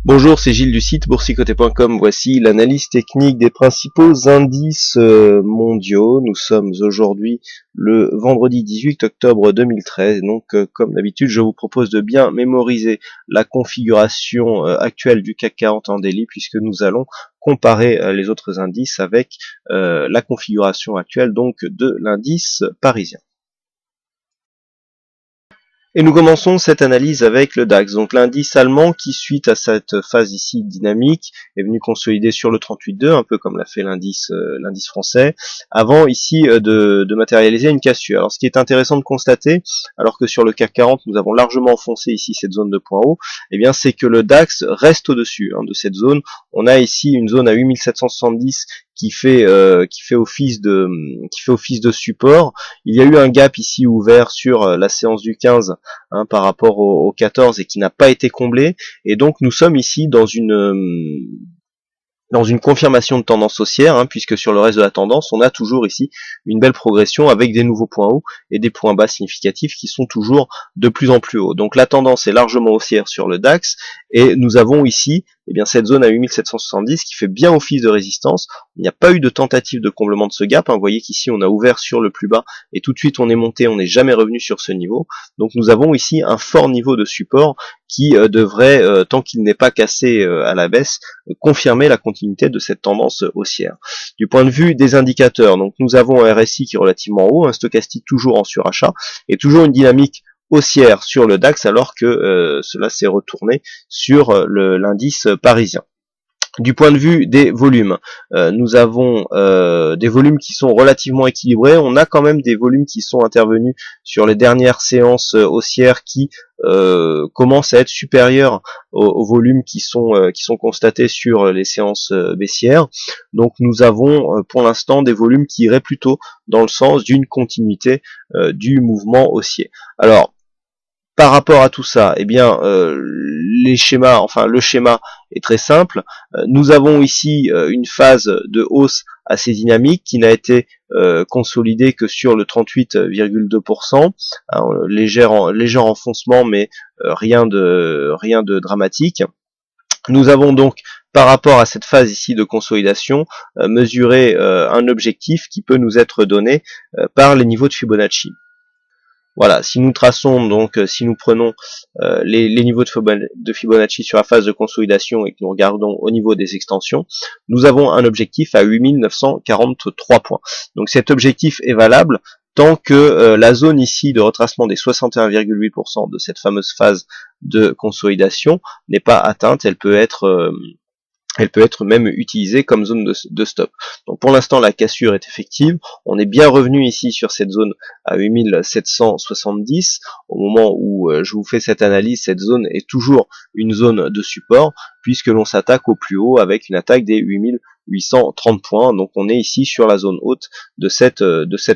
Bonjour, c'est Gilles du site boursicoté.com. Voici l'analyse technique des principaux indices mondiaux. Nous sommes aujourd'hui le vendredi 18 octobre 2013. Donc, comme d'habitude, je vous propose de bien mémoriser la configuration actuelle du CAC 40 en daily, puisque nous allons comparer les autres indices avec la configuration actuelle donc de l'indice parisien. Et nous commençons cette analyse avec le DAX, donc l'indice allemand qui, suite à cette phase ici dynamique, est venu consolider sur le 38,2, un peu comme l'a fait l'indice français, avant ici de matérialiser une cassure. Alors ce qui est intéressant de constater, alors que sur le CAC 40 nous avons largement enfoncé ici cette zone de point haut, eh bien c'est que le DAX reste au-dessus de cette zone. On a ici une zone à 8770 qui fait office de support. Il y a eu un gap ici ouvert sur la séance du 15 par rapport au 14 et qui n'a pas été comblé, et donc nous sommes ici dans une confirmation de tendance haussière, puisque sur le reste de la tendance, on a toujours ici une belle progression avec des nouveaux points hauts et des points bas significatifs qui sont toujours de plus en plus hauts. Donc la tendance est largement haussière sur le DAX, et nous avons ici cette zone à 8770 qui fait bien office de résistance. Il n'y a pas eu de tentative de comblement de ce gap. Vous voyez qu'ici on a ouvert sur le plus bas et tout de suite on est monté, on n'est jamais revenu sur ce niveau. Donc nous avons ici un fort niveau de support qui devrait, tant qu'il n'est pas cassé à la baisse, confirmer la continuité de cette tendance haussière. Du point de vue des indicateurs, donc nous avons un RSI qui est relativement haut, un stochastique toujours en surachat, et toujours une dynamique haussière sur le DAX, alors que cela s'est retourné sur l'indice parisien. Du point de vue des volumes, nous avons des volumes qui sont relativement équilibrés. On a quand même des volumes qui sont intervenus sur les dernières séances haussières qui commencent à être supérieurs aux volumes qui sont constatés sur les séances baissières. Donc nous avons pour l'instant des volumes qui iraient plutôt dans le sens d'une continuité du mouvement haussier. Alors, par rapport à tout ça, le schéma est très simple. Nous avons ici une phase de hausse assez dynamique qui n'a été consolidée que sur le 38,2%. Léger enfoncement, mais rien de dramatique. Nous avons donc, par rapport à cette phase ici de consolidation, mesuré un objectif qui peut nous être donné par les niveaux de Fibonacci. Voilà, si nous traçons donc, si nous prenons les niveaux de Fibonacci sur la phase de consolidation et que nous regardons au niveau des extensions, nous avons un objectif à 8943 points. Donc cet objectif est valable tant que la zone ici de retracement des 61,8% de cette fameuse phase de consolidation n'est pas atteinte. Elle peut être même utilisée comme zone de stop. Donc pour l'instant la cassure est effective, on est bien revenu ici sur cette zone à 8770, au moment où je vous fais cette analyse, cette zone est toujours une zone de support, puisque l'on s'attaque au plus haut avec une attaque des 8830 points, donc on est ici sur la zone haute de cette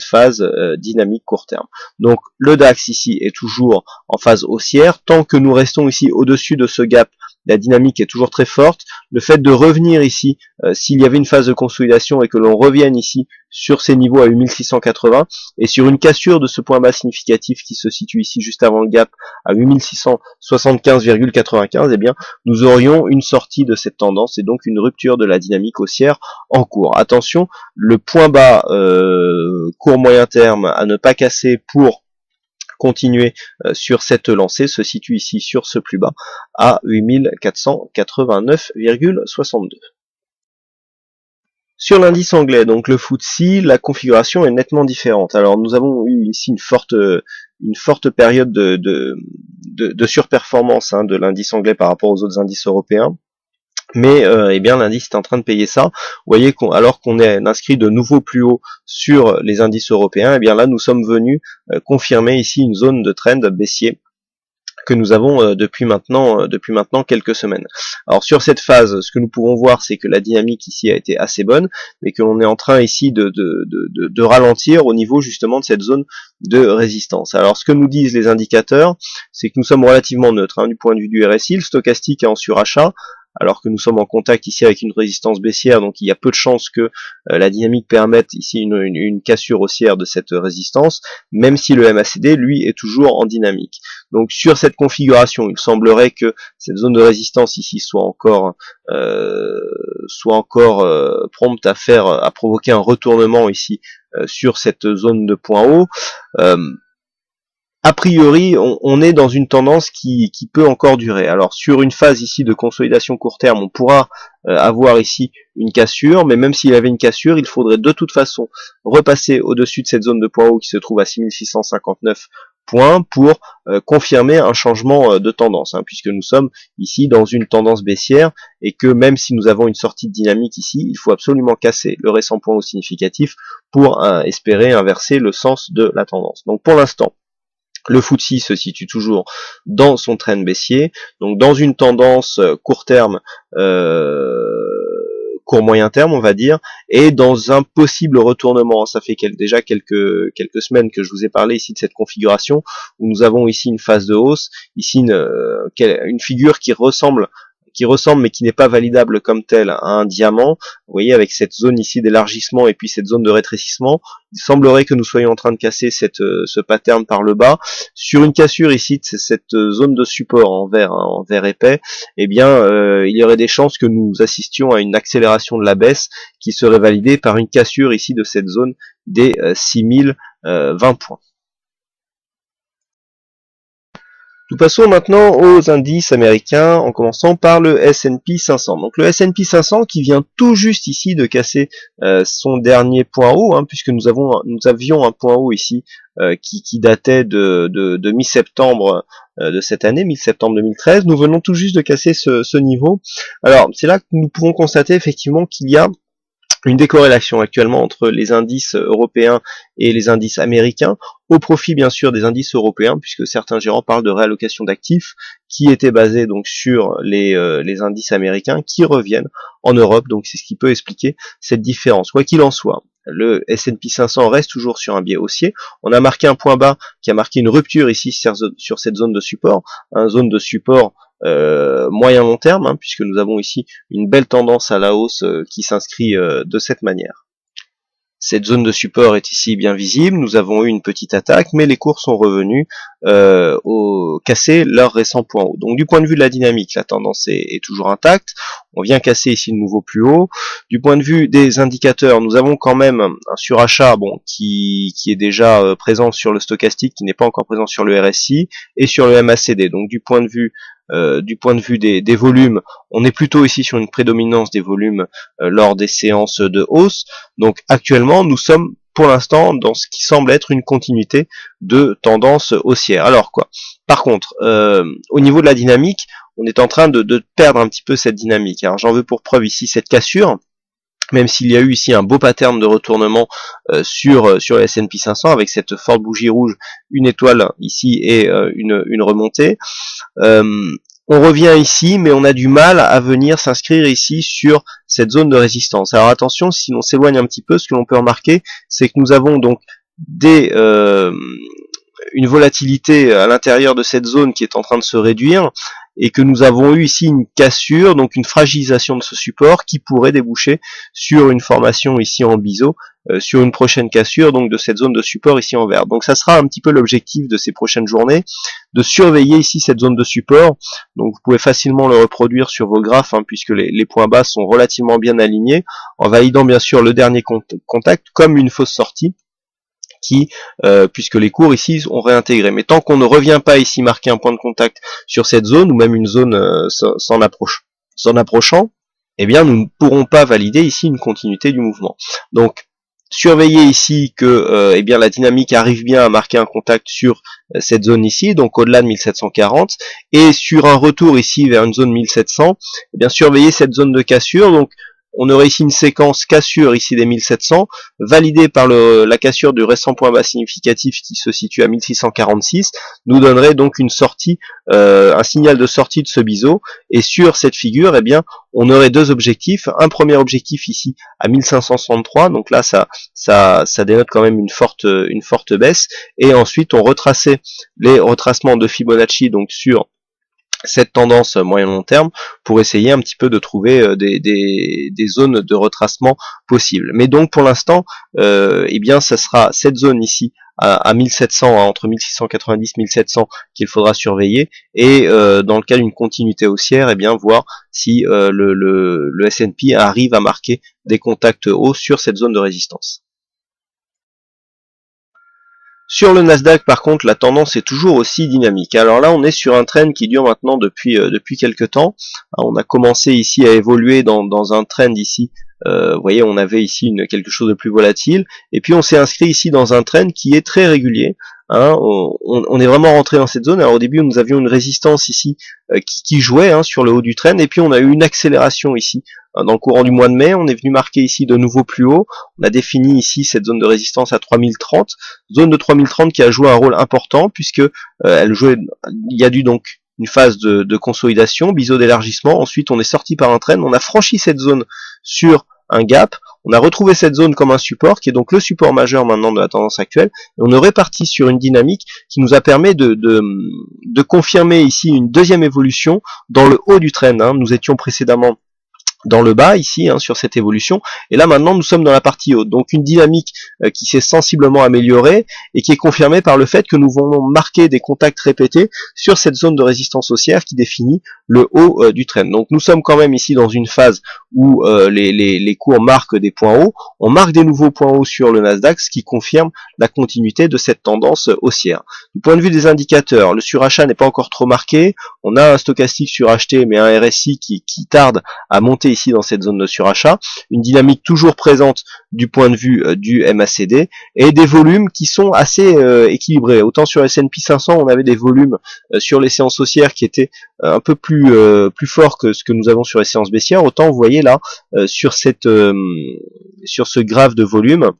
phase dynamique court terme. Donc le DAX ici est toujours en phase haussière, tant que nous restons ici au-dessus de ce gap, la dynamique est toujours très forte. Le fait de revenir ici, s'il y avait une phase de consolidation et que l'on revienne ici sur ces niveaux à 8680 et sur une cassure de ce point bas significatif qui se situe ici juste avant le gap à 8675,95, nous aurions une sortie de cette tendance et donc une rupture de la dynamique haussière en cours. Attention, le point bas court moyen terme à ne pas casser pour continuer sur cette lancée se situe ici sur ce plus bas à 8489,62. Sur l'indice anglais, donc le FTSE, la configuration est nettement différente. Alors nous avons eu ici une forte période de surperformance de l'indice anglais par rapport aux autres indices européens. Mais l'indice est en train de payer ça. Vous voyez alors qu'on est inscrit de nouveau plus haut sur les indices européens, là nous sommes venus confirmer ici une zone de trend baissier que nous avons depuis maintenant quelques semaines. Alors sur cette phase, ce que nous pouvons voir, c'est que la dynamique ici a été assez bonne, mais que l'on est en train ici de ralentir au niveau justement de cette zone de résistance. Alors ce que nous disent les indicateurs, c'est que nous sommes relativement neutres du point de vue du RSI, le stochastique est en surachat, alors que nous sommes en contact ici avec une résistance baissière, donc il y a peu de chances que la dynamique permette ici une cassure haussière de cette résistance, même si le MACD lui est toujours en dynamique. Donc sur cette configuration, il semblerait que cette zone de résistance ici soit encore prompte à provoquer un retournement ici sur cette zone de point haut. A priori, on est dans une tendance qui peut encore durer. Alors sur une phase ici de consolidation court terme, on pourra avoir ici une cassure, mais même s'il y avait une cassure, il faudrait de toute façon repasser au-dessus de cette zone de point haut qui se trouve à 6659 points pour confirmer un changement de tendance, puisque nous sommes ici dans une tendance baissière et que même si nous avons une sortie de dynamique ici, il faut absolument casser le récent point haut significatif pour espérer inverser le sens de la tendance. Donc pour l'instant, le FTSE se situe toujours dans son trend baissier, donc dans une tendance court terme, court moyen terme on va dire, et dans un possible retournement. Ça fait déjà quelques semaines que je vous ai parlé ici de cette configuration, où nous avons ici une phase de hausse, ici une figure qui ressemble mais qui n'est pas validable comme telle à un diamant. Vous voyez, avec cette zone ici d'élargissement et puis cette zone de rétrécissement, il semblerait que nous soyons en train de casser ce pattern par le bas. Sur une cassure ici de cette zone de support en vert épais, eh bien il y aurait des chances que nous assistions à une accélération de la baisse qui serait validée par une cassure ici de cette zone des 6020 points. Nous passons maintenant aux indices américains en commençant par le S&P 500. Donc le S&P 500 qui vient tout juste ici de casser son dernier point haut, puisque nous avions un point haut ici qui datait de mi-septembre de cette année, mi-septembre 2013. Nous venons tout juste de casser ce niveau. Alors c'est là que nous pouvons constater effectivement qu'il y a une décorrélation actuellement entre les indices européens et les indices américains, au profit bien sûr des indices européens, puisque certains gérants parlent de réallocation d'actifs qui étaient basés donc sur les indices américains qui reviennent en Europe, donc c'est ce qui peut expliquer cette différence. Quoi qu'il en soit, le S&P 500 reste toujours sur un biais haussier. On a marqué un point bas qui a marqué une rupture ici sur cette zone de support, zone de support moyen long terme, puisque nous avons ici une belle tendance à la hausse qui s'inscrit de cette manière. Cette zone de support est ici bien visible, nous avons eu une petite attaque, mais les cours sont revenus casser leur récent point haut. Donc du point de vue de la dynamique, la tendance est toujours intacte, on vient casser ici de nouveau plus haut. Du point de vue des indicateurs, nous avons quand même un surachat qui est déjà présent sur le stochastique, qui n'est pas encore présent sur le RSI et sur le MACD. Donc du point de vue des volumes, on est plutôt ici sur une prédominance des volumes lors des séances de hausse. Donc actuellement, nous sommes pour l'instant dans ce qui semble être une continuité de tendance haussière. Alors quoi? Par contre, au niveau de la dynamique, on est en train de perdre un petit peu cette dynamique. Alors j'en veux pour preuve ici cette cassure. Même s'il y a eu ici un beau pattern de retournement sur le S&P 500 avec cette forte bougie rouge, une étoile ici et une remontée. On revient ici, mais on a du mal à venir s'inscrire ici sur cette zone de résistance. Alors attention, si l'on s'éloigne un petit peu, ce que l'on peut remarquer, c'est que nous avons donc une volatilité à l'intérieur de cette zone qui est en train de se réduire, et que nous avons eu ici une cassure, donc une fragilisation de ce support qui pourrait déboucher sur une formation ici en biseau, sur une prochaine cassure donc de cette zone de support ici en vert. Donc ça sera un petit peu l'objectif de ces prochaines journées, de surveiller ici cette zone de support. Donc vous pouvez facilement le reproduire sur vos graphes, puisque les points bas sont relativement bien alignés, en validant bien sûr le dernier contact comme une fausse sortie, puisque les cours ici ont réintégré. Mais tant qu'on ne revient pas ici marquer un point de contact sur cette zone, ou même une zone s'en approchant, eh bien nous ne pourrons pas valider ici une continuité du mouvement. Donc surveillez ici que eh bien la dynamique arrive bien à marquer un contact sur cette zone ici, donc au-delà de 1740, et sur un retour ici vers une zone 1700, eh bien surveillez cette zone de cassure. Donc on aurait ici une séquence cassure ici des 1700, validée par la cassure du récent point bas significatif qui se situe à 1646, nous donnerait donc une sortie, un signal de sortie de ce biseau, et sur cette figure, eh bien, on aurait deux objectifs. Un premier objectif ici à 1563, donc là ça dénote quand même une forte baisse, et ensuite on retraçait les retracements de Fibonacci donc sur cette tendance moyen-long terme pour essayer un petit peu de trouver des zones de retracement possibles. Mais donc pour l'instant, eh bien ça sera cette zone ici à 1700, entre 1690 et 1700 qu'il faudra surveiller, et dans le cas d'une continuité haussière, eh bien voir si le S&P arrive à marquer des contacts hauts sur cette zone de résistance. Sur le Nasdaq, par contre, la tendance est toujours aussi dynamique. Alors là, on est sur un trend qui dure maintenant depuis quelques temps. On a commencé ici à évoluer dans un trend ici. Vous voyez, on avait ici quelque chose de plus volatile. Et puis, on s'est inscrit ici dans un trend qui est très régulier. On est vraiment rentré dans cette zone. Alors au début, nous avions une résistance ici qui jouait sur le haut du trend. Et puis, on a eu une accélération ici. Dans le courant du mois de mai, on est venu marquer ici de nouveau plus haut. On a défini ici cette zone de résistance à 3030, zone de 3030 qui a joué un rôle important puisque elle jouait, il y a eu donc une phase de consolidation, biseau d'élargissement. Ensuite, on est sorti par un trend, on a franchi cette zone sur un gap. On a retrouvé cette zone comme un support, qui est donc le support majeur maintenant de la tendance actuelle, et on est reparti sur une dynamique qui nous a permis de confirmer ici une deuxième évolution dans le haut du trend. Nous étions précédemment dans le bas ici sur cette évolution, et là maintenant nous sommes dans la partie haute, donc une dynamique qui s'est sensiblement améliorée et qui est confirmée par le fait que nous venons marquer des contacts répétés sur cette zone de résistance haussière qui définit le haut du trend. Donc nous sommes quand même ici dans une phase où les cours marquent des points hauts, on marque des nouveaux points hauts sur le Nasdaq, ce qui confirme la continuité de cette tendance haussière. Du point de vue des indicateurs, le surachat n'est pas encore trop marqué, on a un stochastique suracheté mais un RSI qui tarde à monter ici dans cette zone de surachat, une dynamique toujours présente du point de vue du MACD, et des volumes qui sont assez équilibrés. Autant sur S&P 500 on avait des volumes sur les séances haussières qui étaient un peu plus forts que ce que nous avons sur les séances baissières, autant vous voyez là sur ce graphe de volume,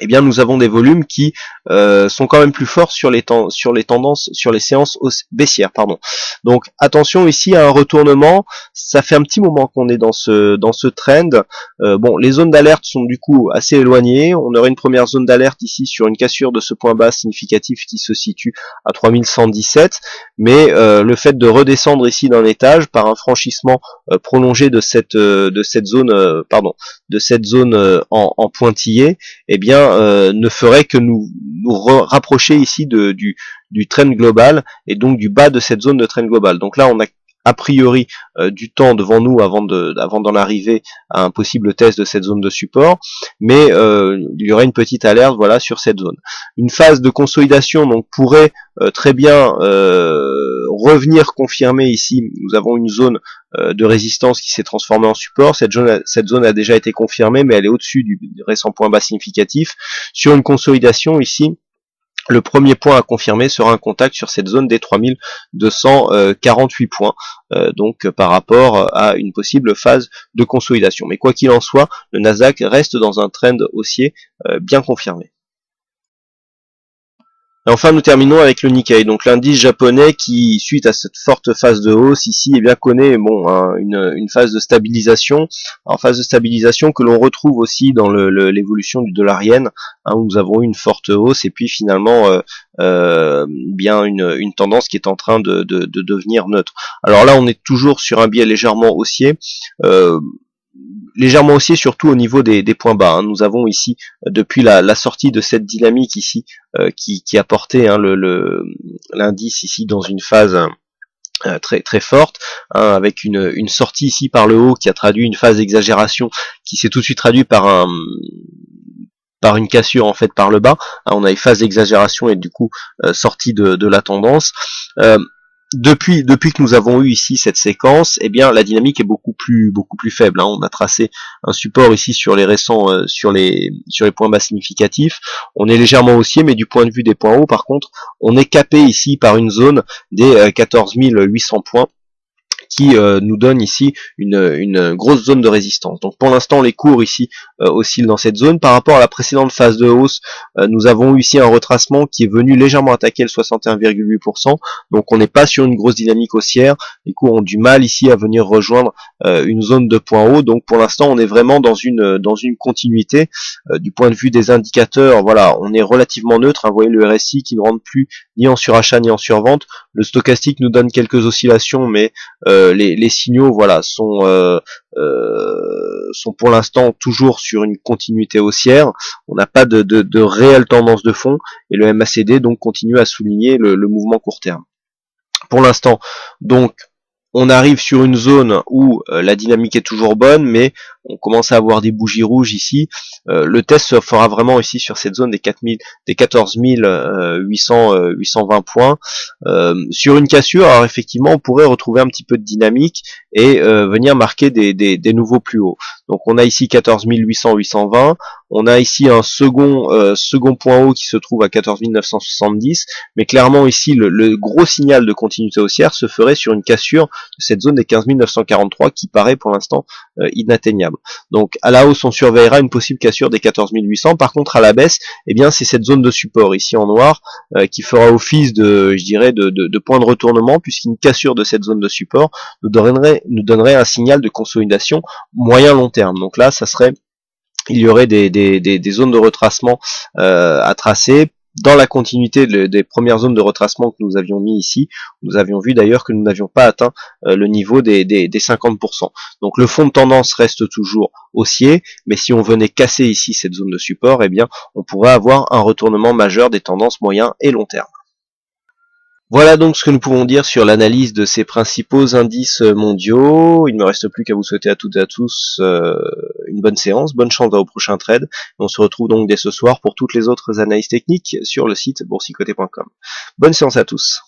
eh bien nous avons des volumes qui sont quand même plus forts sur les tendances, sur les séances baissières, pardon. Donc attention ici à un retournement, ça fait un petit moment qu'on est dans ce trend. Bon, les zones d'alerte sont du coup assez éloignées, on aurait une première zone d'alerte ici sur une cassure de ce point bas significatif qui se situe à 3117, mais le fait de redescendre ici d'un étage par un franchissement prolongé de cette zone en pointillé, eh bien ne ferait que nous rapprocher ici du trend global et donc du bas de cette zone de trend global. Donc là on a a priori du temps devant nous avant d'en arriver à un possible test de cette zone de support, mais il y aurait une petite alerte voilà sur cette zone. Une phase de consolidation donc pourrait très bien revenir confirmer ici. Nous avons une zone de résistance qui s'est transformée en support. Cette zone a déjà été confirmée, mais elle est au-dessus du récent point bas significatif. Sur une consolidation ici, le premier point à confirmer sera un contact sur cette zone des 3248 points, donc par rapport à une possible phase de consolidation. Mais quoi qu'il en soit, le Nasdaq reste dans un trend haussier bien confirmé. Et enfin, nous terminons avec le Nikkei, donc l'indice japonais qui, suite à cette forte phase de hausse ici, eh bien connaît une phase de stabilisation, en phase de stabilisation que l'on retrouve aussi dans l'évolution du dollar yen, où nous avons eu une forte hausse et puis finalement bien une tendance qui est en train de devenir neutre. Alors là, on est toujours sur un biais légèrement haussier. Légèrement haussier surtout au niveau des points bas. Nous avons ici, depuis la sortie de cette dynamique ici, qui a porté l'indice ici dans une phase très très forte, avec une sortie ici par le haut qui a traduit une phase d'exagération qui s'est tout de suite traduit par une cassure en fait par le bas. On a une phase d'exagération et du coup sortie de la tendance. Depuis que nous avons eu ici cette séquence, eh bien la dynamique est beaucoup plus faible. On a tracé un support ici sur les récents sur les points bas significatifs. On est légèrement haussier, mais du point de vue des points hauts, par contre, on est capé ici par une zone des 14 800 points qui nous donne ici une grosse zone de résistance. Donc pour l'instant les cours ici oscillent dans cette zone. Par rapport à la précédente phase de hausse, nous avons eu ici un retracement qui est venu légèrement attaquer le 61,8%, donc on n'est pas sur une grosse dynamique haussière. Les cours ont du mal ici à venir rejoindre une zone de point haut, donc pour l'instant on est vraiment dans une continuité. Du point de vue des indicateurs, voilà, on est relativement neutre, hein. Vous voyez le RSI qui ne rentre plus ni en surachat ni en survente. Le stochastique nous donne quelques oscillations, mais les signaux, voilà, sont pour l'instant toujours sur une continuité haussière. On n'a pas de réelle tendance de fond, et le MACD donc continue à souligner le mouvement court terme. Pour l'instant, donc, on arrive sur une zone où la dynamique est toujours bonne, mais on commence à avoir des bougies rouges ici. Le test se fera vraiment ici sur cette zone des 14 820 points. Sur une cassure, alors effectivement, on pourrait retrouver un petit peu de dynamique et venir marquer des nouveaux plus hauts. Donc on a ici 14 820, on a ici un second point haut qui se trouve à 14 970, mais clairement ici le gros signal de continuité haussière se ferait sur une cassure de cette zone des 15 943 qui paraît pour l'instant inatteignable. Donc à la hausse on surveillera une possible cassure des 14 800, par contre à la baisse, eh bien c'est cette zone de support ici en noir qui fera office de, je dirais, de point de retournement, puisqu'une cassure de cette zone de support nous donnerait un signal de consolidation moyen-long terme. Donc là, il y aurait des zones de retracement à tracer. Dans la continuité des premières zones de retracement que nous avions mis ici, nous avions vu d'ailleurs que nous n'avions pas atteint le niveau des 50%. Donc le fond de tendance reste toujours haussier, mais si on venait casser ici cette zone de support, eh bien on pourrait avoir un retournement majeur des tendances moyen et long terme. Voilà donc ce que nous pouvons dire sur l'analyse de ces principaux indices mondiaux. Il ne me reste plus qu'à vous souhaiter à toutes et à tous une bonne séance, bonne chance dans vos prochains trades. On se retrouve donc dès ce soir pour toutes les autres analyses techniques sur le site boursicoté.com. Bonne séance à tous.